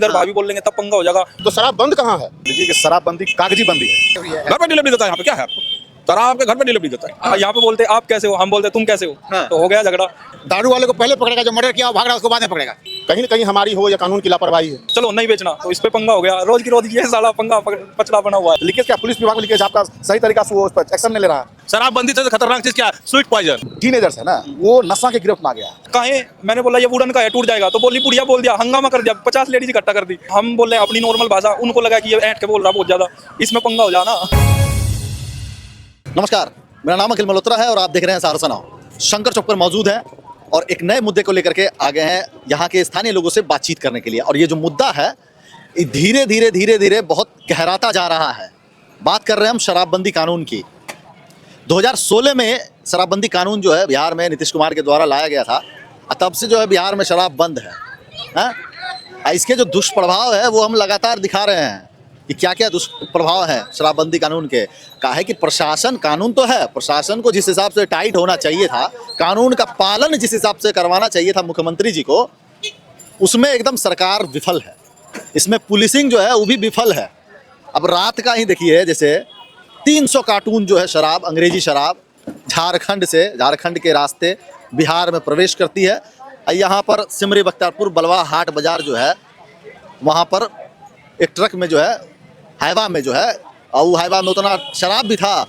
इधर भाभी बोल लेंगे तब पंगा हो जाएगा। तो शराब बंद कहाँ है? देखिए कि शराब बंदी कागजी बंदी है। घर पे डिलीवरी देता है, यहाँ पे क्या है आपको? शराब आपके घर पे डिलीवरी देता है। यहाँ पे बोलते आप कैसे हो, हम बोलते तुम कैसे हो, तो हो गया झगड़ा। दारू वाले को पहले पकड़ेगा, जो मर्डर किया भाग रहा है उसको बाद में पकड़ेगा। कहीं न कहीं हमारी हो या कानून की लापरवाही है। चलो नहीं बेचना तो इस पे पंगा हो गया, रोज की रोज ये साला पंगा पचड़ा बना हुआ है। लीकेज क्या पुलिस विभाग में लीकेज आपका सही तरीका से वो उस पर एक्शन नहीं ले रहा है। शराबबंदी से खतरनाक चीज क्या है? Sweet poison. टीनेजर्स है ना, वो नशा के गिरफ्त में आ गया। कहे मैंने बोला ये वुडन का है टूट जाएगा, तो बोली पुड़िया बोल दिया, हंगामा कर दिया, 50 लेडीज इकट्ठा कर दी। हम बोल रहे हैं अपनी नॉर्मल भाषा, उनको लगा कि ये ऐंठ के बोल रहा बहुत ज्यादा, इसमें पंगा हो जाना। नमस्कार, मेरा नाम अखिल मल्होत्रा है और आप देख रहे हैं सहरसा नाउ। शंकर चौक पर मौजूद हैं और एक नए मुद्दे को लेकर के आ गए हैं यहाँ के स्थानीय लोगों से बातचीत करने के लिए। और ये जो मुद्दा है ये धीरे धीरे बहुत गहराता जा रहा है। बात कर रहे हैं हम शराबबंदी कानून की। 2016 में शराबबंदी कानून जो है बिहार में नीतीश कुमार के द्वारा लाया गया था, तब से जो है बिहार में शराब बंद है। इसके जो दुष्प्रभाव है वो हम लगातार दिखा रहे हैं कि क्या क्या दुष्प्रभाव है शराबबंदी कानून के। कहा है कि प्रशासन, कानून तो है, प्रशासन को जिस हिसाब से टाइट होना चाहिए था, कानून का पालन जिस हिसाब से करवाना चाहिए था मुख्यमंत्री जी को, उसमें एकदम सरकार विफल है। इसमें पुलिसिंग जो है वो भी विफल है। अब रात का ही देखिए, जैसे 300 कार्टून जो है शराब, अंग्रेजी शराब झारखंड के रास्ते बिहार में प्रवेश करती है। यहाँ पर सिमरी बख्तियारपुर बलवा हाट बाजार जो है, वहाँ पर एक ट्रक में जो है हाईवा में जो है, और वो हाईवा में उतना शराब भी था,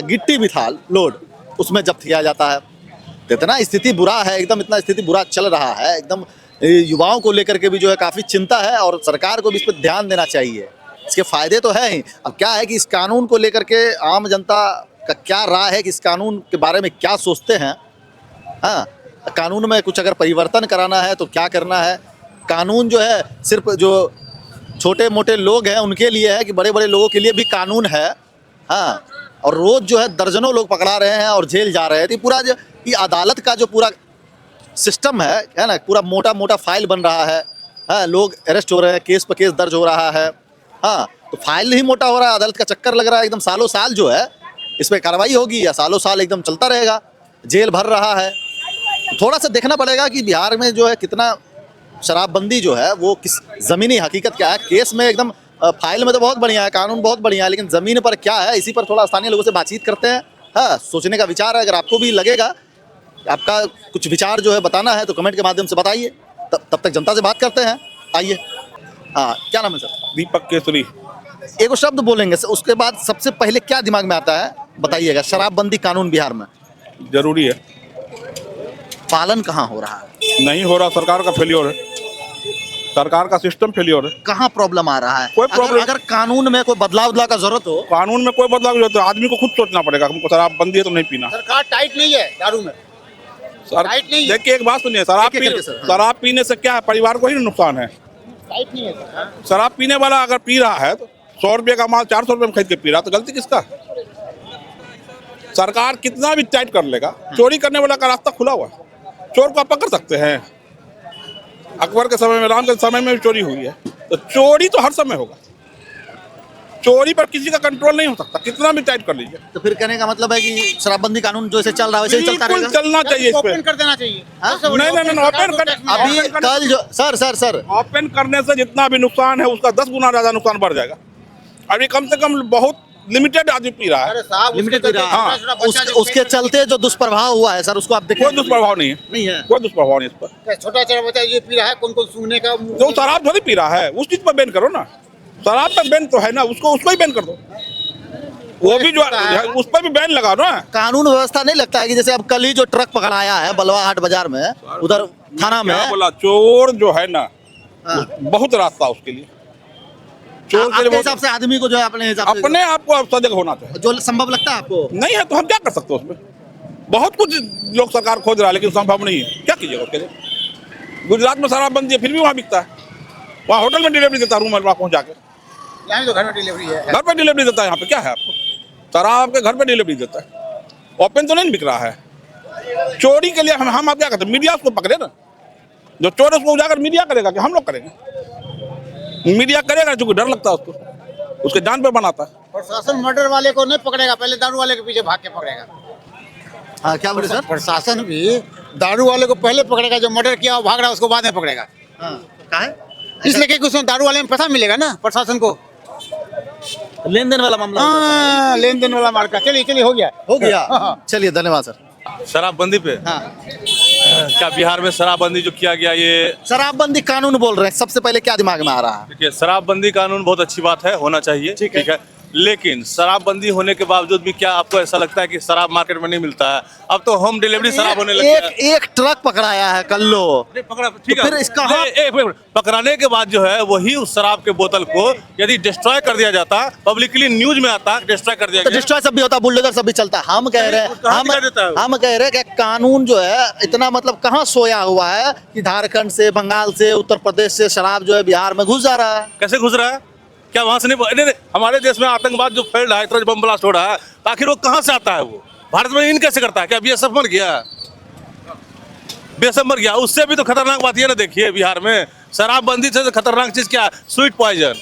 गिट्टी भी था लोड, उसमें जब्त किया जाता है। तो इतना स्थिति बुरा है, एकदम इतना स्थिति बुरा चल रहा है, एकदम युवाओं को लेकर के भी जो है काफ़ी चिंता है और सरकार को भी इस पर ध्यान देना चाहिए। इसके फ़ायदे तो है ही। अब क्या है कि इस कानून को लेकर के आम जनता का क्या राय है, कि इस कानून के बारे में क्या सोचते हैं। हाँ, कानून में कुछ अगर परिवर्तन कराना है तो क्या करना है। कानून जो है सिर्फ जो छोटे मोटे लोग हैं उनके लिए है कि बड़े बड़े लोगों के लिए भी कानून है। हाँ, और रोज़ जो है दर्जनों लोग पकड़ा रहे हैं और जेल जा रहे हैं। तो पूरा जो ये अदालत का जो पूरा सिस्टम है ना, पूरा मोटा मोटा फाइल बन रहा है। हाँ, लोग अरेस्ट हो रहे हैं, केस पर केस दर्ज हो रहा है। हाँ, तो फाइल ही मोटा हो रहा है, अदालत का चक्कर लग रहा है। एकदम सालों साल जो है इस पर कार्रवाई होगी या सालों साल एकदम चलता रहेगा, जेल भर रहा है। थोड़ा सा देखना पड़ेगा कि बिहार में जो है कितना शराबबंदी जो है वो किस ज़मीनी हकीकत क्या है। केस में एकदम फाइल में तो बहुत बढ़िया है, कानून बहुत बढ़िया है, लेकिन ज़मीन पर क्या है, इसी पर थोड़ा स्थानीय लोगों से बातचीत करते हैं। हाँ, सोचने का विचार है। अगर आपको भी लगेगा, आपका कुछ विचार जो है बताना है, तो कमेंट के माध्यम से बताइए। तब तक जनता से बात करते हैं, आइए। हाँ, क्या नाम है सर? दीपक केसरी। एक शब्द बोलेंगे सर, उसके बाद सबसे पहले क्या दिमाग में आता है बताइएगा। शराबबंदी कानून बिहार में जरूरी है, पालन कहाँ हो रहा है? नहीं हो रहा, सरकार का फेलियर है, सरकार का सिस्टम फेलियर है। कहाँ प्रॉब्लम आ रहा है? कोई प्रॉब्लम, अगर कानून में कोई बदलाव का जरूरत हो, कानून में कोई बदलाव नहीं होता, आदमी को खुद सोचना पड़ेगा। हमको शराबबंदी है तो नहीं पीना। सरकार टाइट नहीं है दारू में, टाइट नहीं है। देखिए एक बात सुनिए, शराब पीने से क्या है, परिवार को ही नुकसान है। टाइट नहीं है। शराब पीने वाला अगर पी रहा है तो 100 रुपये का माल 400 रुपये में खरीद के पी रहा, तो गलती किसका? सरकार कितना भी टाइट कर लेगा, चोरी करने वाला का रास्ता खुला हुआ है। चोर को आप पकड़ सकते हैं। अकबर के समय में, राम के समय में भी चोरी हुई है, तो चोरी तो हर समय होगा। चोरी पर किसी का कंट्रोल नहीं हो सकता, कितना भी टाइट कर लीजिए। तो फिर कहने का मतलब है कि शराबबंदी कानून जो ऐसे चल रहा है वैसे ही चलता बिल्कुल रहेगा। चलना चाहिए इस पे। ओपन कर देना चाहिए। नहीं, ओपन कर। अभी कल जो सर ओपन करने से जितना भी नुकसान है उसका 10 गुना ज्यादा नुकसान बढ़ जाएगा। अभी कम से कम बहुत लिमिटेड आदमी पी रहा है। लिमिटेड पी रहा है। हाँ, उसके चलते जो दुष्प्रभाव हुआ है सर, उसको आप देखें। कोई दुष्प्रभाव नहीं है, नहीं है, कोई दुष्प्रभाव नहीं इस पर। छोटा बच्चा ये पी रहा है, कौन कौन सूंघने का, जो शराब थोड़ी पी रहा है उस चीज पर बैन करो ना। शराब पर बैन तो है ना, उसको ही बैन कर दो। वो भी जो उस पर भी बैन लगा ना। कानून व्यवस्था नहीं लगता है कि जैसे अब कल ही जो ट्रक पकड़ाया है बलवा हाट बाजार में, उधर थाना में बोला चोर जो है ना, बहुत रास्ता उसके लिए। चोर के हिसाब से आदमी को जो है अपने हिसाब से अपने आप को सजग होना चाहिए। जो संभव लगता है आपको? नहीं है तो हम क्या कर सकते हैं उसमें? बहुत कुछ लोग सरकार खोज रहा है, लेकिन संभव नहीं है। क्या कीजिएगा उसके लिए? गुजरात में शराबबंदी है, फिर भी वहाँ बिकता है। वहाँ होटल में डिलीवरी देता, रूम में वहाँ पहुँचा के। यहाँ तो घर में डिलीवरी है। घर पे डिलीवरी देता है, यहाँ पे क्या है आपको? शराब के घर पे डिलीवरी देता है। ओपन तो नहीं बिक रहा है। चोरी के लिए हम आप क्या करते हैं? मीडिया उसको पकड़े ना। जो चोर है उसको उजागर मीडिया करेगा कि हम लोग करेंगे? मीडिया करेगा, क्योंकि डर लगता है उसको, उसके जान पे बनाता है। प्रशासन मर्डर वाले को नहीं पकड़ेगा, पहले दारू वाले के पीछे भाग के पकड़ेगा। हाँ, क्या बोले सर? प्रशासन भी दारू वाले को पहले पकड़ेगा, जो मर्डर किया भाग रहा है उसको बाद में पकड़ेगा। हाँ, क्या है? इसलिए कि उसमें दारू वाले में पैसा मिलेगा ना प्रशासन को। लेन देन वाला मामला होता हाँ, लेन देन वाला मार्का। चलिए चलिए, हो गया। है। हो गया, चलिए धन्यवाद सर। शराबबंदी पे हाँ, क्या बिहार में शराबबंदी जो किया गया, ये शराबबंदी कानून बोल रहे हैं, सबसे पहले क्या दिमाग में आ रहा है? देखिए, शराबबंदी कानून बहुत अच्छी बात है, होना चाहिए, ठीक है। लेकिन शराबबंदी होने के बावजूद भी क्या आपको ऐसा लगता है कि शराब मार्केट में नहीं मिलता है? अब तो होम डिलीवरी शराब होने लगी है। एक ट्रक पकड़ाया है कल्लो। अरे पकड़ा, ठीक तो है, फिर इसका नहीं, एक मिनट, पकड़ाने के बाद जो है वही उस शराब के बोतल को यदि डिस्ट्रॉय कर दिया जाता, पब्लिकली न्यूज में आता, डिस्ट्रॉय कर दिया तो गया, डिस्ट्रॉय सब भी होता, बुलडोजर सब भी चलता। हम कह रहे हैं, कहाँ दिखा देता है वो? हम कह रहे हैं कि कानून जो है इतना मतलब कहाँ सोया हुआ है कि झारखंड से, बंगाल से, उत्तर प्रदेश से शराब जो है बिहार में घुस जा रहा है। कैसे घुस रहा है? क्या वहां से नहीं? हमारे देश में आतंकवाद जो फैल रहा है, इतना बम ब्लास्ट हो रहा है, आखिर वो कहाँ से आता है? वो भारत में इन कैसे करता है? क्या बीएसएफ मर गया? बीएसएफ मर गया, उससे भी तो खतरनाक बात ये ना, देखिए बिहार में शराबबंदी से तो खतरनाक चीज क्या है? Sweet poison.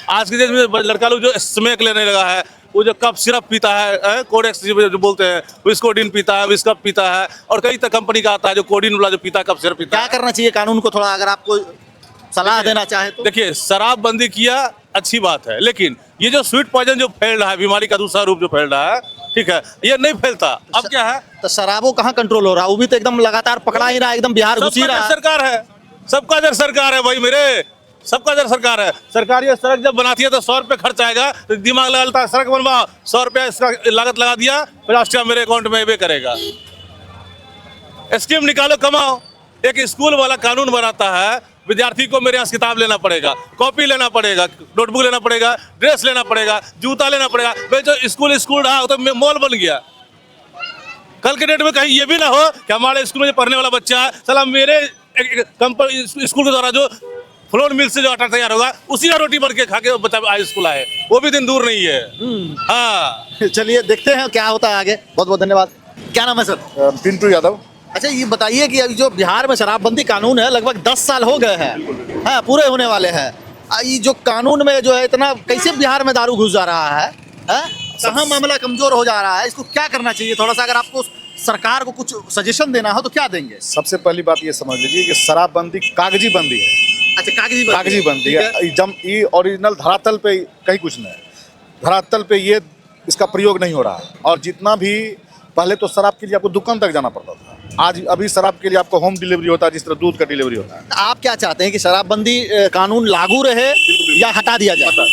आज के देश में लड़का लोग जो स्मैक लेने लगा है, वो जो कप सिरप पीता है, कोडेक्स जो बोलते हैं, विस्कोडिन पीता है, विस्कप पीता है, और कई कंपनी का आता है जो कोडिन वाला जो पीता है, कप सिरप पीता क्या है। करना चाहिए कानून को, थोड़ा अगर आपको सलाह देना चाहे तो? देखिए, शराबबंदी किया अच्छी बात है, लेकिन ये जो स्वीट पॉइजन जो फैल रहा है, बीमारी का दूसरा रूप जो फैल रहा है, ठीक है, ये नहीं फैलता। अब क्या है? तो शराबों कहाँ कंट्रोल हो रहा है? वो भी तो एकदम लगातार पकड़ा ही रहा है, एकदम बिहार घुस ही सबका रहा जर है। सरकार है, सबका जर सरकार है भाई मेरे, सबका जर सरकार है। सरकार ये सड़क जब बनाती है तो 100 रुपये खर्च आएगा, तो दिमाग लगा लेता है, सड़क बनवा, 100 रुपया इसका लागत लगा दिया, 50 रुपया मेरे अकाउंट में ये करेगा। स्कीम निकालो, कमाओ। एक स्कूल वाला कानून बनाता है, विद्यार्थी को मेरे यहाँ किताब लेना पड़ेगा, कॉपी लेना पड़ेगा, नोटबुक लेना पड़ेगा, ड्रेस लेना पड़ेगा, जूता लेना पड़ेगा। भाई जो स्कूल रहा तो मॉल बन गया। कल के डेट में कहीं ये भी ना हो कि हमारे स्कूल में जो पढ़ने वाला बच्चा है, साला मेरे स्कूल के द्वारा जो फ्लोर मिल से जो आटा तैयार होगा, उसी का रोटी बन के खा के बच्चा हाई स्कूल आए, वो भी दिन दूर नहीं है। हाँ, चलिए देखते हैं क्या होता है आगे। बहुत बहुत धन्यवाद। क्या नाम है सर? पिंटू यादव। अच्छा, ये बताइए कि अभी जो बिहार में शराबबंदी कानून है, लगभग 10 साल हो गए हैं, हाँ, पूरे होने वाले हैं। ये जो कानून में जो है इतना कैसे बिहार में दारू घुस जा रहा है, कहाँ मामला कमजोर हो जा रहा है? इसको क्या करना चाहिए? थोड़ा सा अगर आपको सरकार को कुछ सजेशन देना हो तो क्या देंगे? सबसे पहली बात ये समझ लीजिए कि शराबबंदी कागजी बंदी है। अच्छा, कागजी बंदी है। ये ओरिजिनल धरातल पे कहीं कुछ नहीं है। धरातल पे ये इसका प्रयोग नहीं हो रहा है। और जितना भी पहले तो शराब के लिए आपको दुकान तक जाना पड़ता था, आज अभी शराब के लिए आपको होम डिलीवरी होता है, जिस तरह दूध का डिलीवरी होता है। आप क्या चाहते हैं कि शराबबंदी कानून लागू रहे या हटा दिया जाए?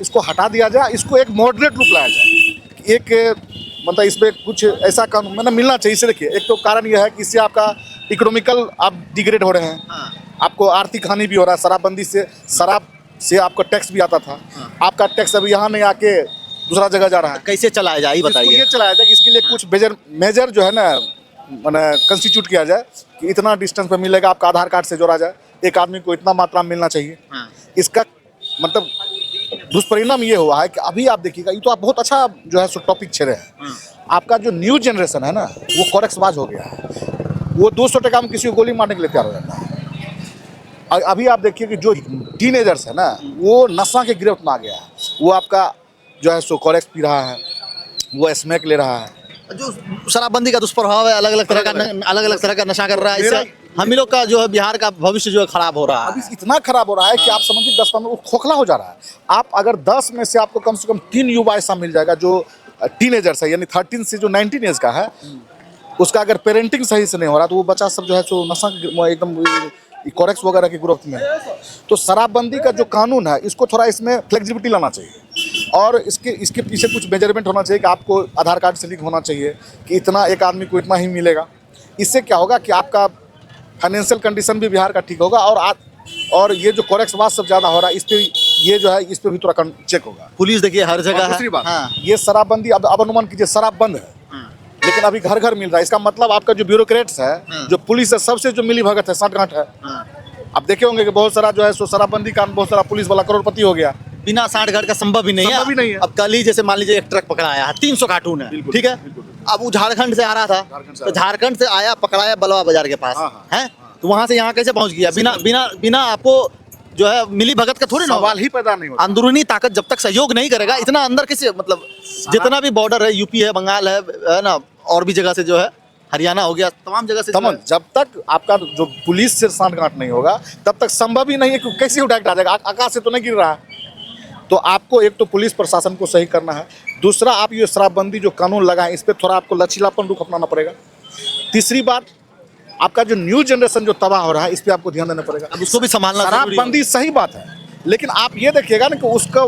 इसको हटा दिया जाए, इसको एक मॉडरेट रूप लाया जाए। एक मतलब इसमें कुछ ऐसा कानून मतलब मिलना चाहिए। इसे देखिए, एक तो कारण यह है कि इससे आपका इकोनॉमिकल आप डिग्रेड हो रहे हैं, आपको आर्थिक हानि भी हो रहा है। शराबबंदी से शराब से आपका टैक्स भी आता था, आपका टैक्स अभी यहाँ नहीं आके दूसरा जगह जा रहा है। कैसे चलाया जाए इसको बताइए? ये चलाया जाए कि इसके लिए कुछ मेजर जो है ना मैंने कंस्टिट्यूट किया जाए कि इतना डिस्टेंस पे मिलेगा, आपका आधार कार्ड से जोड़ा जाए, एक आदमी को इतना मात्रा में मिलना चाहिए। इसका मतलब दुष्परिणाम ये हुआ है कि अभी आप देखिएगा, ये तो आप बहुत अच्छा जो है सो टॉपिक छेड़े हैं। आपका जो न्यू जनरेशन है ना, वो कॉरेक्सबाज हो गया है। वो 200 टका में किसी को गोली मारने के लिए तैयार हो जाता है। और अभी आप देखिए कि जो टीनेजर्स है ना, वो नशा के गिरफ्त में आ गया है। वो आपका जो है सो कॉरेक्स पी रहा है, वो स्मैक ले रहा है। जो शराबबंदी का दुष्प्रभाव है, अलग अलग तरह का नशा कर रहा है, इससे हम ही लोग का जो है बिहार का भविष्य जो है खराब हो रहा है। अभी इतना खराब हो रहा है कि आप समझिए 10-15 वो खोखला हो जा रहा है। आप अगर 10 में से आपको कम से कम 3 युवा ऐसा मिल जाएगा जो टीनेजर्स है, यानी 13 से जो 19 एज का है, उसका अगर पेरेंटिंग सही से नहीं हो रहा तो वो बच्चा सब जो है सो नशा एकदम कॉरेक्स वगैरह की गिरफ्त में है। तो शराबबंदी का जो कानून है, इसको थोड़ा इसमें फ्लेक्सिबिलिटी लाना चाहिए और इसके पीछे कुछ मेजरमेंट होना चाहिए कि आपको आधार कार्ड से लिंक होना चाहिए कि इतना एक आदमी को इतना ही मिलेगा। इससे क्या होगा कि आपका फाइनेंशियल कंडीशन भी बिहार का ठीक होगा और ये जो कॉरेक्सबाज सब ज़्यादा हो रहा है, इस पर ये जो है इस पर भी थोड़ा चेक होगा। पुलिस देखिए हर जगह और है। दूसरी बात, हाँ। ये शराबबंदी अब अनुमान कीजिए शराब बंद है, लेकिन अभी घर घर मिल रहा है। इसका मतलब आपका जो ब्यूरोक्रेट्स है, जो पुलिस है, सबसे जो मिली भगत है, साठगांठ है। आप देखे होंगे कि बहुत सारा जो है सो शराबबंदी का बहुत सारा पुलिस वाला करोड़पति हो गया। बिना 60 घर का संभव ही नहीं है। संभव ही नहीं है। अब कल ही जैसे मान लीजिए एक ट्रक पकड़ाया है, 300 कार्टून है, ठीक है। अब वो झारखंड से आ रहा था, तो झारखंड से आया, पकड़ाया बलवा बाजार के पास है, तो वहां से यहाँ कैसे पहुंच गया? बिना आपको जो है मिली भगत का थोड़ी ना सवाल ही पैदा नहीं होता। अंदरूनी ताकत जब तक सहयोग नहीं करेगा, इतना अंदर कैसे, मतलब जितना भी बॉर्डर है, यूपी है, बंगाल है ना, और भी जगह से जो है हरियाणा हो गया, तमाम जगह से तमाम, जब तक आपका जो पुलिस से सांठगांठ नहीं होगा तब तक संभव ही नहीं है कि कैसे उठा के आ जाएगा। आकाश से तो नहीं गिर रहा है। तो आपको एक तो पुलिस प्रशासन को सही करना है, दूसरा आप ये शराबबंदी जो कानून लगाए इस पर थोड़ा आपको लचीलापन रुख अपनाना पड़ेगा। तीसरी बात, आपका जो न्यू जनरेशन जो तबाह हो रहा है इस पर आपको ध्यान देना पड़ेगा। अब उसको भी संभालना जरूरी है। शराबबंदी सही बात है, लेकिन आप ये देखिएगा ना कि उसका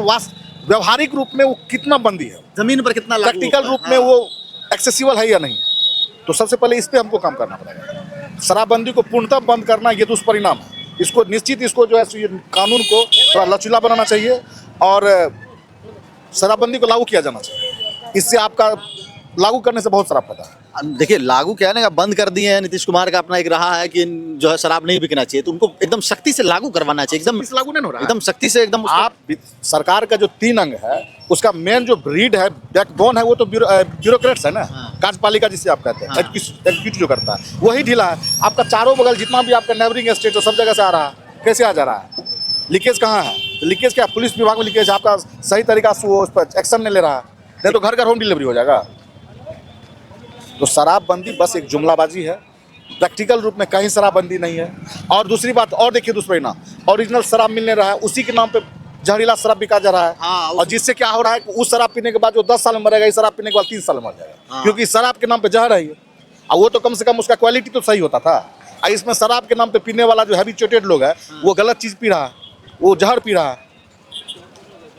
व्यवहारिक रूप में वो कितना बंदी है, जमीन पर कितना लागू प्रैक्टिकल होता है। रूप में वो एक्सेसिबल है या नहीं। तो सबसे पहले इस पे हमको काम करना पड़ेगा। शराबबंदी को पूर्णतः बंद करना ये दुष्परिणाम है। इसको निश्चित इसको जो है सो ये कानून को थोड़ा लचीला बनाना चाहिए और शराबबंदी को लागू किया जाना चाहिए। इससे आपका लागू करने से बहुत सारा फायदा है। देखिए लागू क्या है ना, बंद कर दिए हैं। नीतीश कुमार का अपना एक रहा है कि जो है शराब नहीं बिकना चाहिए, तो उनको एकदम सख्ती से लागू करवाना चाहिए। एकदम इस लागू नहीं हो रहा है। एकदम सख्ती से एकदम आप सरकार का जो 3 अंग है उसका मेन जो ब्रीड है, बैकबोन है, वो तो ब्यूरोक्रेट्स है ना, कार्यपालिका जिसे आप कहते हैं, एग्जीक्यूटिव जो करता है वही ढीला है। आपका चारों बगल जितना भी आपका नेबरिंग स्टेट है सब जगह से आ रहा है। कैसे आ जा रहा है? लीकेज कहाँ है? लीकेज क्या पुलिस विभाग में लीकेज, आपका सही तरीका से वो उस पर एक्शन नहीं ले रहा है, नहीं तो घर घर होम डिलीवरी हो जाएगा। तो शराबबंदी बस एक जुमलाबाजी है, प्रैक्टिकल रूप में कहीं शराबबंदी नहीं है। और दूसरी बात और देखिए दुष्परिणाम, ओरिजिनल शराब मिलने रहा है, उसी के नाम पे जहरीला शराब बिका जा रहा है। और जिससे क्या हो रहा है कि उस शराब पीने के बाद जो 10 साल में मरेगा, इस शराब पीने के बाद 3 साल में मर जाएगा, क्योंकि शराब के नाम पे जहर है ये। और वो तो कम से कम उसका क्वालिटी तो सही होता था। और इसमें शराब के नाम पे पीने वाला जो हैबिचुएटेड लोग है वो गलत चीज़ पी रहा है, वो जहर पी रहा है।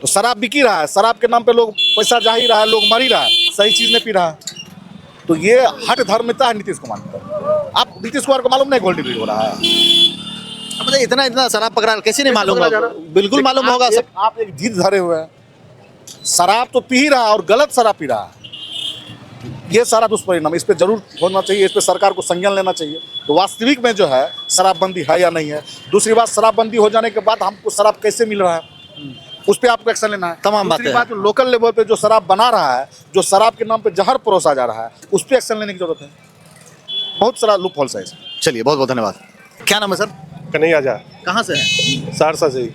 तो शराब बिक ही रहा है, शराब के नाम पे लोग पैसा जा ही रहा है, लोग मर ही रहा है, सही चीज़ नहीं पी रहा है। तो ये हट धर्मिता है नीतीश कुमार का। आप नीतीश कुमार को मालूम नहीं गोल्ड डिलीवरी हो रहा है। अब इतना इतना शराब पकड़ा कैसे नहीं मालूम होगा? बिल्कुल मालूम होगा सब। आप एक जिद धरे हुए हैं, शराब तो पी ही रहा है और गलत शराब पी रहा है। ये सारा दुष्परिणाम इस पे जरूर होना चाहिए, इस पे सरकार को संज्ञान लेना चाहिए। तो वास्तविक में जो है शराबबंदी है या नहीं है। दूसरी बात, शराबबंदी हो जाने के बाद हमको शराब कैसे मिल रहा है उस पे आपको एक्शन लेना है। तमाम बातें दूसरी बात, जो लोकल लेवल पे जो शराब बना रहा है, जो शराब के नाम पे जहर परोसा जा रहा है, उस पे एक्शन लेने की जरूरत है। बहुत सारा लूप होल्स है इसमें। चलिए बहुत बहुत धन्यवाद। क्या नाम है सर? कन्हैया झा, कहाँ से है? सहरसा से ही।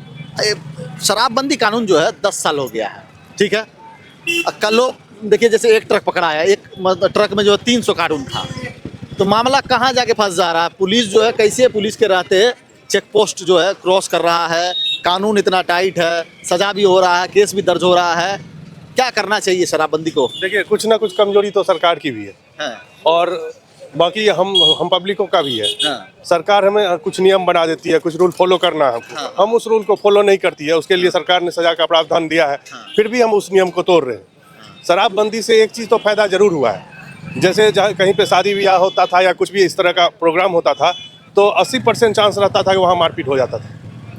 शराबबंदी कानून जो है 10 साल हो गया है, ठीक है। कल लोग देखिए जैसे एक ट्रक पकड़ा है, एक ट्रक में जो है 300 कार्टून था, तो मामला कहाँ जाके फंस जा रहा है? पुलिस जो है कैसे पुलिस के रहते चेक पोस्ट जो है क्रॉस कर रहा है, कानून इतना टाइट है, सजा भी हो रहा है, केस भी दर्ज हो रहा है। क्या करना चाहिए शराबबंदी को? देखिए कुछ ना कुछ कमजोरी तो सरकार की भी है और बाकी हम पब्लिकों का भी है। सरकार हमें कुछ नियम बना देती है, कुछ रूल फॉलो करना है हमको, हम उस रूल को फॉलो नहीं करती है। उसके लिए सरकार ने सजा का प्रावधान दिया है, फिर भी हम उस नियम को तोड़ रहे हैं। शराबबंदी से एक चीज़ तो फायदा जरूर हुआ है, जैसे जहाँ कहीं पे शादी ब्याह होता था या कुछ भी इस तरह का प्रोग्राम होता था तो 80% चांस रहता था कि वहाँ मारपीट हो जाता था,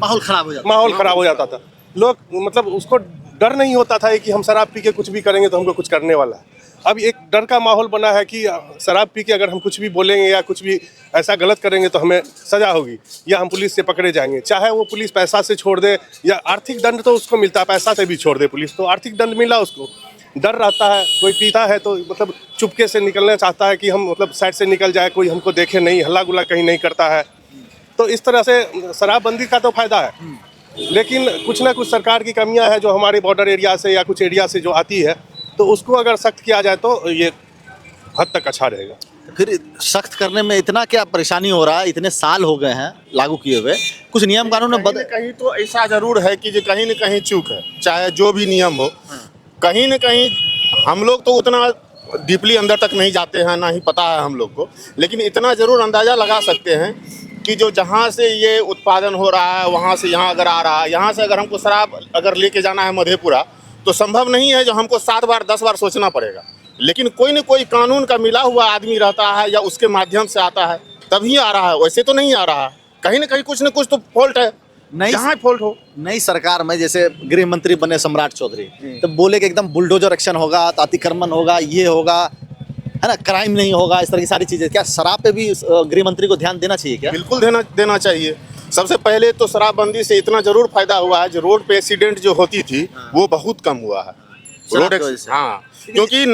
माहौल खराब हो जाता माहौल खराब हो जाता था। लोग मतलब उसको डर नहीं होता था कि हम शराब पी के कुछ भी करेंगे तो हमको कुछ करने वाला है। अब एक डर का माहौल बना है कि शराब पी के अगर हम कुछ भी बोलेंगे या कुछ भी ऐसा गलत करेंगे तो हमें सजा होगी या हम पुलिस से पकड़े जाएंगे। चाहे वो पुलिस पैसा से छोड़ दे या आर्थिक दंड तो उसको मिलता है, पैसा से भी छोड़ दे पुलिस तो आर्थिक दंड मिला उसको, डर रहता है। कोई पीता है तो मतलब चुपके से निकलना चाहता है कि हम मतलब साइड से निकल जाए, कोई हमको देखे नहीं, हल्ला गुल्ला कहीं नहीं करता है। तो इस तरह से शराबबंदी का तो फायदा है, लेकिन कुछ ना कुछ सरकार की कमियां हैं जो हमारे बॉर्डर एरिया से या कुछ एरिया से जो आती है, तो उसको अगर सख्त किया जाए तो ये हद तक अच्छा रहेगा। फिर सख्त करने में इतना क्या परेशानी हो रहा है? इतने साल हो गए हैं लागू किए हुए, कुछ नियम कानून में कहीं तो ऐसा जरूर है कि जो कहीं न कहीं चूक है, चाहे जो भी नियम हो, कहीं न कहीं हम लोग तो उतना डीपली अंदर तक नहीं जाते हैं, ना ही पता है हम लोग को, लेकिन इतना जरूर अंदाज़ा लगा सकते हैं कि जो जहाँ से ये उत्पादन हो रहा है वहाँ से यहाँ अगर आ रहा है, यहाँ से अगर हमको शराब अगर लेके जाना है मधेपुरा तो संभव नहीं है जो हमको 7 बार 10 बार सोचना पड़ेगा, लेकिन कोई न कोई कानून का मिला हुआ आदमी रहता है या उसके माध्यम से आता है तभी आ रहा है, वैसे तो नहीं आ रहा है। कहीं न कहीं कुछ न कुछ तो फॉल्ट है, जहाँ फॉल्ट हो। नई सरकार में जैसे गृह मंत्री बने सम्राट चौधरी, तो बोले कि एकदम बुलडोजर एक्शन होगा, अतिक्रमण होगा, ये होगा, है ना, क्राइम नहीं होगा, इस तरह की सारी चीजें। क्या शराब पे भी गृह मंत्री को ध्यान देना चाहिए क्या? बिल्कुल देना चाहिए। सबसे पहले तो शराबबंदी से इतना जरूर फायदा हुआ है, जो रोड पे एक्सीडेंट जो होती थी वो बहुत कम हुआ है। रोड हाँ, क्योंकि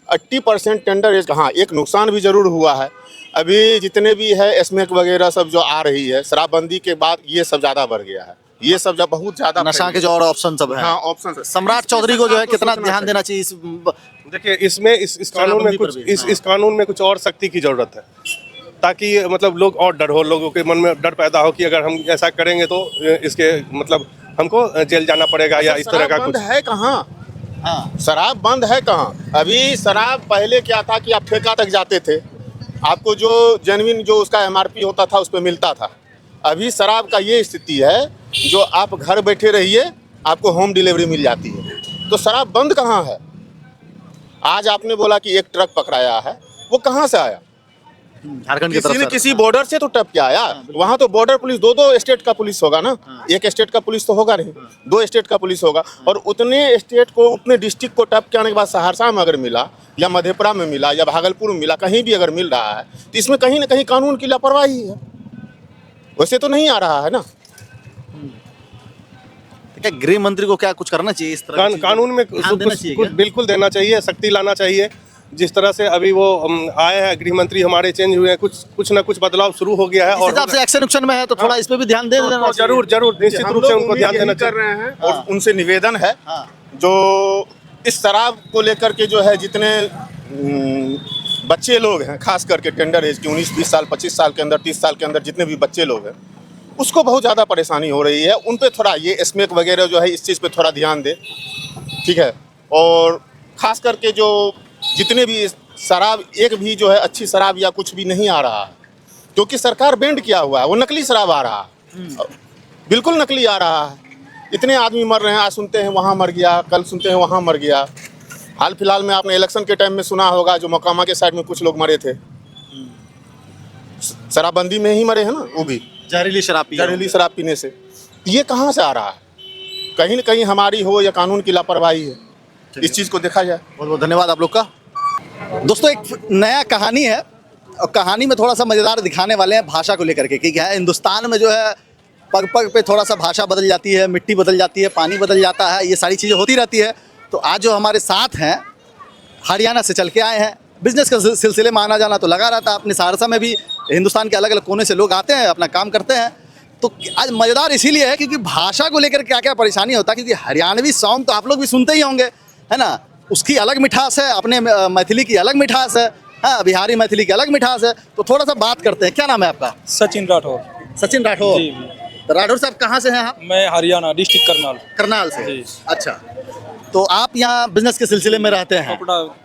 80% टेंडर एज, हाँ एक नुकसान भी जरूर हुआ है। अभी जितने भी है स्मैक वगैरह सब जो आ रही है शराबबंदी के बाद, ये सब ज़्यादा बढ़ गया है, ये सब जब बहुत ज़्यादा नशा के जो और ऑप्शन सब है। हाँ ऑप्शन। सम्राट चौधरी को जो है कितना ध्यान देना चाहिए इस देखिए इसमें इस कानून में कुछ इस कानून में कुछ और सख्ती की जरूरत है, ताकि मतलब लोग और डर हो, लोगों के मन में डर पैदा हो कि अगर हम ऐसा करेंगे तो इसके मतलब हमको जेल जाना पड़ेगा या इस तरह का बंद कुछ। है कहाँ? हाँ शराब बंद है कहाँ? अभी शराब पहले क्या था कि आप ठेका तक जाते थे, आपको जो जेन्युइन जो उसका एमआरपी होता था उस पर मिलता था। अभी शराब का ये स्थिति है जो आप घर बैठे रहिए आपको होम डिलीवरी मिल जाती है। तो शराब बंद कहाँ है? आज आपने बोला कि एक ट्रक पकड़ाया है, वो कहाँ से आया? झारखंड की किसी तरफ न से। किसी बॉर्डर से तो टप के आया। वहाँ तो बॉर्डर पुलिस दो स्टेट का पुलिस होगा ना, एक स्टेट का पुलिस तो होगा नहीं, 2 स्टेट का पुलिस होगा। और उतने स्टेट को उतने डिस्ट्रिक्ट को टप के आने के बाद सहरसा में अगर मिला या मधेपुरा में मिला या भागलपुर में मिला, कहीं भी अगर मिल रहा है तो इसमें कहीं ना कहीं कानून की लापरवाही है। वैसे तो नहीं आ रहा है ना। तो क्या गृह मंत्री को क्या कुछ करना चाहिए इस तरह की चीज़ों कानून में पर ध्यान देना चाहिए कुछ क्या? बिल्कुल देना चाहिए, सख्ती लाना चाहिए। जिस तरह से अभी वो आए हैं गृह मंत्री हमारे चेंज हुए हैं, कुछ ना कुछ बदलाव शुरू हो गया है। इस और हिसाब से एक्शन उक्शन में है तो थोड़ा इस पे भी ध्यान दे देना तो चाहिए। जरूर निश्चित हम रूप से लोग उनको उम्मीद ध्यान यही देना कर चाहिए। रहे हैं और उनसे निवेदन है हाँ। जो इस शराब को लेकर के जो है जितने बच्चे लोग हैं, खास करके टेंडर एज के 19-20 साल 25 साल के अंदर 30 साल के अंदर जितने भी बच्चे लोग हैं, उसको बहुत ज़्यादा परेशानी हो रही है। उन पे थोड़ा ये स्मैक वगैरह जो है इस चीज़ पे थोड़ा ध्यान दे, ठीक है। और ख़ास करके जो जितने भी शराब, एक भी जो है अच्छी शराब या कुछ भी नहीं आ रहा है, क्योंकि सरकार बैंड किया हुआ है, वो नकली शराब आ रहा है, बिल्कुल नकली आ रहा है। इतने आदमी मर रहे हैं, आज सुनते हैं वहाँ मर गया, कल सुनते हैं वहाँ मर गया। हाल फिलहाल में आपने इलेक्शन के टाइम में सुना होगा जो मोकामा के साइड में कुछ लोग मरे थे, शराबबंदी में ही मरे हैं ना, वो भी जहरीली शराब पी जहरीली शराब पीने से। ये कहाँ से आ रहा है? कहीं न कहीं हमारी हो या कानून की लापरवाही है, इस चीज़ को देखा जाए। बहुत बहुत धन्यवाद आप लोग का। दोस्तों एक नया कहानी है और कहानी में थोड़ा सा मज़ेदार दिखाने वाले हैं भाषा को लेकर के कि क्या है हिंदुस्तान में जो है पग पग पे थोड़ा सा भाषा बदल जाती है, मिट्टी बदल जाती है, पानी बदल जाता है, ये सारी चीज़ें होती रहती है। तो आज जो हमारे साथ हैं हरियाणा से चल के आए हैं, बिजनेस के सिलसिले में आना जाना तो लगा रहता है। अपने सहरसा में भी हिंदुस्तान के अलग अलग कोने से लोग आते हैं, अपना काम करते हैं। तो आज मज़ेदार इसीलिए है क्योंकि भाषा को लेकर क्या क्या परेशानी होता है, क्योंकि हरियाणवी सॉन्ग तो आप लोग भी सुनते ही होंगे, है ना। उसकी अलग मिठास है, अपने मैथिली की अलग मिठास है, हाँ बिहारी मैथिली की अलग मिठास है। तो थोड़ा सा बात करते हैं। क्या नाम है आपका? सचिन राठौर। सचिन राठौर। जी। तो राठौर साहब कहाँ से हैं आप? मैं हरियाणा डिस्ट्रिक्ट करनाल। करनाल से। जी। अच्छा, तो आप यहाँ बिजनेस के सिलसिले में रहते हैं?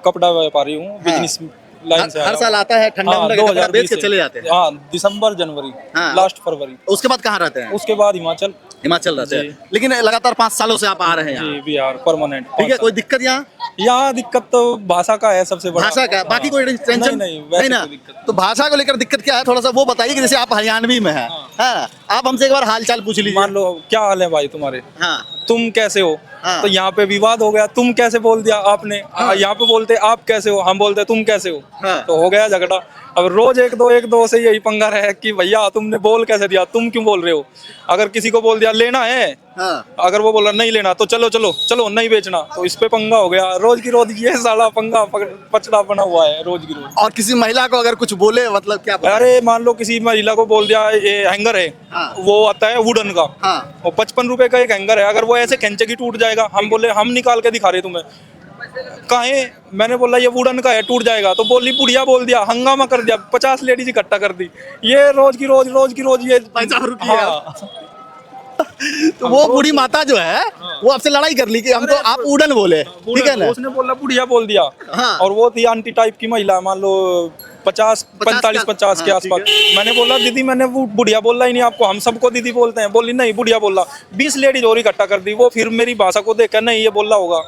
कपड़ा व्यापारी हूँ, बिजनेस लाइन से हर साल आता है ठंडा वंडा का कपड़ा बेच के चले जाते हैं? हाँ, दिसंबर जनवरी, हाँ। लास्ट फरवरी। उसके बाद कहाँ रहते हैं? उसके बाद हिमाचल। हिमाचल रहते हैं। जी। लेकिन लगातार 5 सालों से आप आ रहे हैं यहाँ? जी, बिहार परमानेंट। ठीक है, कोई दिक्कत यहाँ? यहाँ दिक्कत तो भाषा का है सबसे बड़ा। भाषा का? बाकी कोई टेंशन नहीं, वैसे ना? कोई दिक्कत तो भाषा को लेकर दिक्कत क्या है थोड़ा सा वो बताइए कि जैसे आप हरियाणवी में हैं, हाँ, आप हमसे एक बार हाल चाल पूछ लीजिए। मान लो क्या हाल है भाई तुम्हारे, हाँ तुम कैसे हो, हाँ। तो यहाँ पे विवाद हो गया, तुम कैसे बोल दिया आपने। यहाँ पे बोलते आप कैसे हो, हम बोलते तुम कैसे हो, हाँ। तो हो गया झगड़ा। अब रोज एक दो से यही पंगा रहा है कि भैया तुमने बोल कैसे दिया, तुम क्यों बोल रहे हो। अगर किसी को बोल दिया लेना है, हाँ। अगर वो बोला नहीं लेना तो चलो चलो चलो नहीं बेचना, तो इस पे पंगा हो गया। रोज की रोज ये साला पंगा पचड़ा बना हुआ है रोज की रोज। और किसी महिला को अगर कुछ बोले मतलब क्या बोले? अरे मान लो किसी महिला को बोल दिया ये हैंगर है, हाँ। वो आता है वुडन का, हाँ। और 55 रुपए का एक हैंगर है। अगर वो ऐसे खींचेगी टूट जाएगा, हम बोले हम निकाल के दिखा रहे तुम्हें, काहे। मैंने बोला ये वुडन का है टूट जाएगा, तो बोली बुढ़िया बोल दिया, हंगामा कर दिया, 50 लेडीज इकट्ठा कर दी। ये रोज की रोज ये पैसा रुपया। हाँ। तो वो बूढ़ी माता जो है वो आपसे लड़ाई कर ली कि हम तो आप उड़न बोले, ठीक है ना? उसने बोला बुढ़िया बोल दिया, हाँ। और वो थी आंटी टाइप की महिला, मान लो 45 के हाँ, आसपास। मैंने बोला दीदी मैंने वो बुढ़िया बोला ही नहीं आपको, हम सबको दीदी बोलते हैं। बोली नहीं बुढ़िया बोला। 20 लेडीज और इकट्ठा कर दी। वो फिर मेरी भाषा को देखकर नहीं ये बोला होगा,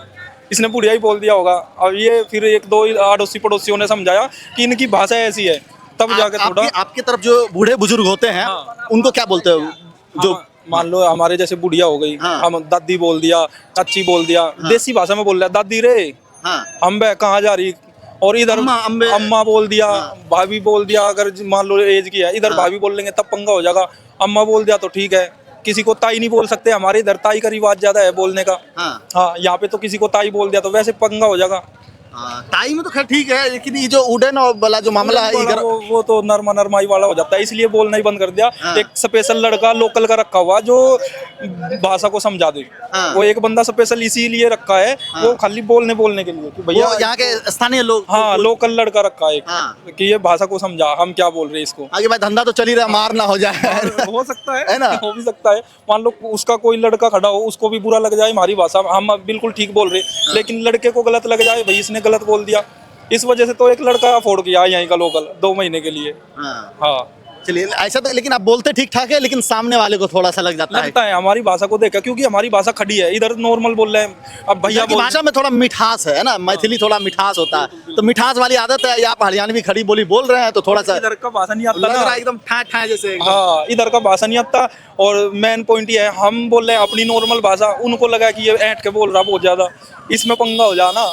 इसने बुढ़िया ही बोल दिया होगा। अब ये फिर 1-2 अड़ोसी पड़ोसियों ने समझाया कि इनकी भाषा ऐसी है, तब जाके थोड़ा। आपकी तरफ जो बूढ़े बुजुर्ग होते हैं हाँ। उनको क्या बोलते हो? जो मान लो हमारे जैसे बुढ़िया हो गई, हाँ। हम दादी बोल दिया, चाची बोल दिया, देसी भाषा में बोल रहा दादी रे, हाँ। अम्बे कहाँ जा रही, और इधर अम्मा, अम्बे। अम्मा बोल दिया, भाभी बोल दिया। अगर मान लो एज की है, इधर हाँ। भाभी बोल लेंगे तब पंगा हो जाएगा। अम्मा बोल दिया तो ठीक है, किसी को ताई नहीं बोल सकते, हमारे इधर ताई का रिवाज ज्यादा है बोलने का। हाँ। हाँ, यहाँ पे तो किसी को ताई बोल दिया तो वैसे पंगा हो जाएगा। टाइम में तो खैर ठीक है, लेकिन ये जो उड़न और वाला जो मामला है इधर वो तो नरमाई वाला हो जाता है, इसलिए बोलना ही बंद कर दिया। एक स्पेशल लड़का लोकल का रखा हुआ जो भाषा को समझा दे। वो एक बंदा स्पेशल इसीलिए रखा है, वो खाली बोलने के लिए कि भैया वो यहाँ के स्थानीय लोग। हाँ, लोकल लड़का रखा है एक कि ये भाषा को समझा, हम क्या बोल रहे हैं इसको। आगे भाई धंधा तो चल ही रहा, मार ना हो जाए। हो सकता है ना? हो भी सकता है। मान लो उसका कोई लड़का खड़ा हो, उसको भी बुरा लग जाए हमारी भाषा, हम अब बिल्कुल ठीक बोल रहे, लेकिन लड़के को गलत लग जाए, भाई इसने गलत बोल दिया, इस वजह से तो एक लड़का अफोर्ड किया यहीं का लोकल 2 महीने के लिए। हाँ चलिए ऐसा तो, लेकिन आप बोलते ठीक ठाक है, लेकिन सामने वाले को थोड़ा सा लग जाता है। लगता है हमारी भाषा को देखा, क्योंकि हमारी भाषा खड़ी है, इधर नॉर्मल बोल रहे हैं। अब भैया की भाषा में थोड़ा मिठास है ना, मैथिली थोड़ा मिठास होता है, तो मिठास वाली आदत है। आप हरियाणवी खड़ी बोली बोल रहे हैं तो थोड़ा सा इधर का भाषा नहीं आता लग रहा ना, है एकदम ठा ठा जैसे एकदम। हाँ इधर का भाषा नहीं आता। और मेन पॉइंट ये है, हम बोल रहे हैं अपनी नॉर्मल भाषा, उनको लगा कि ये ऐंठ के बोल रहा बहुत ज्यादा, इसमें पंगा हो जाना।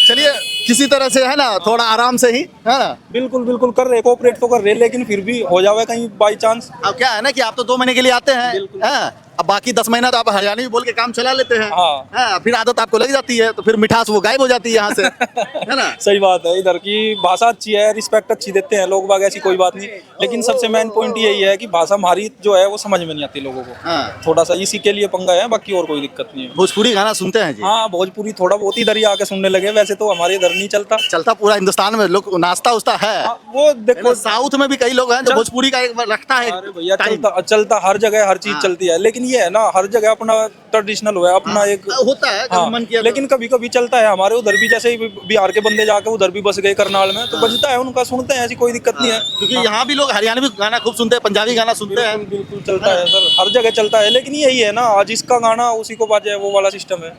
चलिए किसी तरह से है ना, थोड़ा आराम से ही है ना। बिल्कुल बिल्कुल कर रहे, कोऑपरेट तो कर रहे, लेकिन फिर भी हो जावे कहीं बाई चांस। अब क्या है ना कि आप तो 2 महीने के लिए आते हैं, हाँ, अब बाकी 10 महीना तो आप हरियाणवी बोल के काम चला लेते हैं। हाँ। हाँ, फिर आदत आपको लग जाती है, तो फिर मिठास वो गायब हो जाती है यहाँ से, है ना। सही बात है, इधर की भाषा अच्छी है, रिस्पेक्ट अच्छी देते हैं लोग बाग, ऐसी कोई बात नहीं, लेकिन सबसे मेन पॉइंट यही है कि भाषा हमारी जो है वो समझ में नहीं आती लोगों को। हाँ। थोड़ा सा इसी के लिए पंगा है, बाकी और कोई दिक्कत नहीं है। भोजपुरी गाना सुनते हैं जी? हाँ भोजपुरी थोड़ा बहुत इधर ही आके सुनने लगे, वैसे तो हमारे इधर नहीं चलता। चलता पूरा हिंदुस्तान में, लोग नाश्ता उस्ता है। हाँ, वो देखो साउथ में भी कई लोग हैं जो भोजपुरी का एक रखता है। अरे भैया चलता हर जगह हर चीज चलती है, लेकिन ये है ना हर जगह अपना ट्रेडिशनल हुआ है, अपना एक होता है हाँ, मन किया। लेकिन कभी कभी चलता है हमारे उधर भी, जैसे बिहार के बंदे जाके उधर भी बस गए करनाल में, तो बजता है उनका, सुनते हैं, ऐसी कोई दिक्कत नहीं है। क्योंकि यहाँ भी लोग हरियाणवी गाना खूब सुनते हैं, पंजाबी गाना सुनते हैं। बिल्कुल चलता है सर, हर जगह चलता है, लेकिन यही है ना, आज इसका गाना उसी को बाजे, वो वाला सिस्टम है।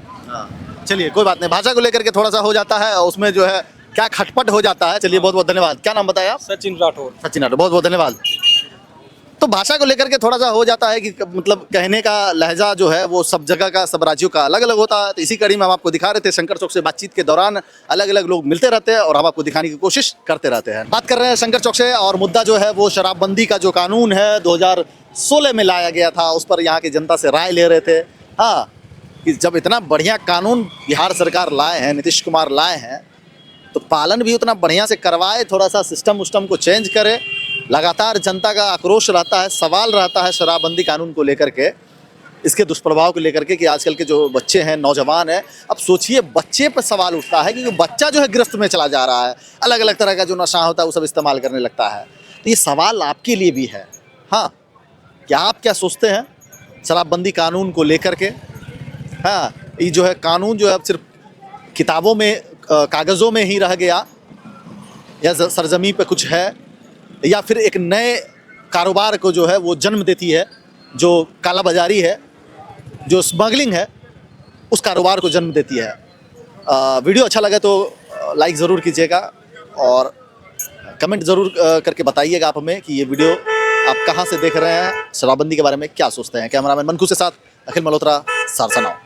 चलिए कोई बात नहीं, भाषा को लेकर के थोड़ा सा हो जाता है, उसमें जो है क्या खटपट हो जाता है। चलिए बहुत बहुत धन्यवाद। क्या नाम बताया आप? सचिन राठौर। सचिन राठौर, बहुत बहुत धन्यवाद। तो भाषा को लेकर के थोड़ा सा हो जाता है कि मतलब कहने का लहजा जो है वो सब जगह का, सब राज्यों का अलग अलग होता है। तो इसी कड़ी में हम आपको दिखा रहे थे, शंकर चौक से बातचीत के दौरान अलग अलग लोग मिलते रहते हैं और हम आपको दिखाने की कोशिश करते रहते हैं। बात कर रहे हैं शंकर चौक से, और मुद्दा जो है वो शराबबंदी का जो कानून है 2016 में लाया गया था, उस पर यहाँ की जनता से राय ले रहे थे। हाँ, कि जब इतना बढ़िया कानून बिहार सरकार लाए हैं, नीतीश कुमार लाए हैं, तो पालन भी उतना बढ़िया से करवाए, थोड़ा सा सिस्टम उस्टम को चेंज करे। लगातार जनता का आक्रोश रहता है, सवाल रहता है शराबबंदी कानून को लेकर के, इसके दुष्प्रभाव को लेकर के, कि आजकल के जो बच्चे हैं, नौजवान हैं, अब सोचिए बच्चे पर सवाल उठता है क्योंकि बच्चा जो है गिरफ्त में चला जा रहा है, अलग अलग तरह का जो नशा होता है वो सब इस्तेमाल करने लगता है। तो ये सवाल आपके लिए भी है। हाँ, क्या आप क्या सोचते हैं शराबबंदी कानून को लेकर के? हाँ, ये जो है कानून जो है अब सिर्फ किताबों में, कागज़ों में ही रह गया, या सरजमी पे कुछ है, या फिर एक नए कारोबार को जो है वो जन्म देती है, जो काला बाजारी है, जो स्मगलिंग है, उस कारोबार को जन्म देती है। वीडियो अच्छा लगे तो लाइक ज़रूर कीजिएगा और कमेंट ज़रूर करके बताइएगा आप हमें कि ये वीडियो आप कहाँ से देख रहे हैं, शराबबंदी के बारे में क्या सोचते हैं। कैमरामैन मनकू के साथ अखिल मल्होत्रा, सारसा नाउ।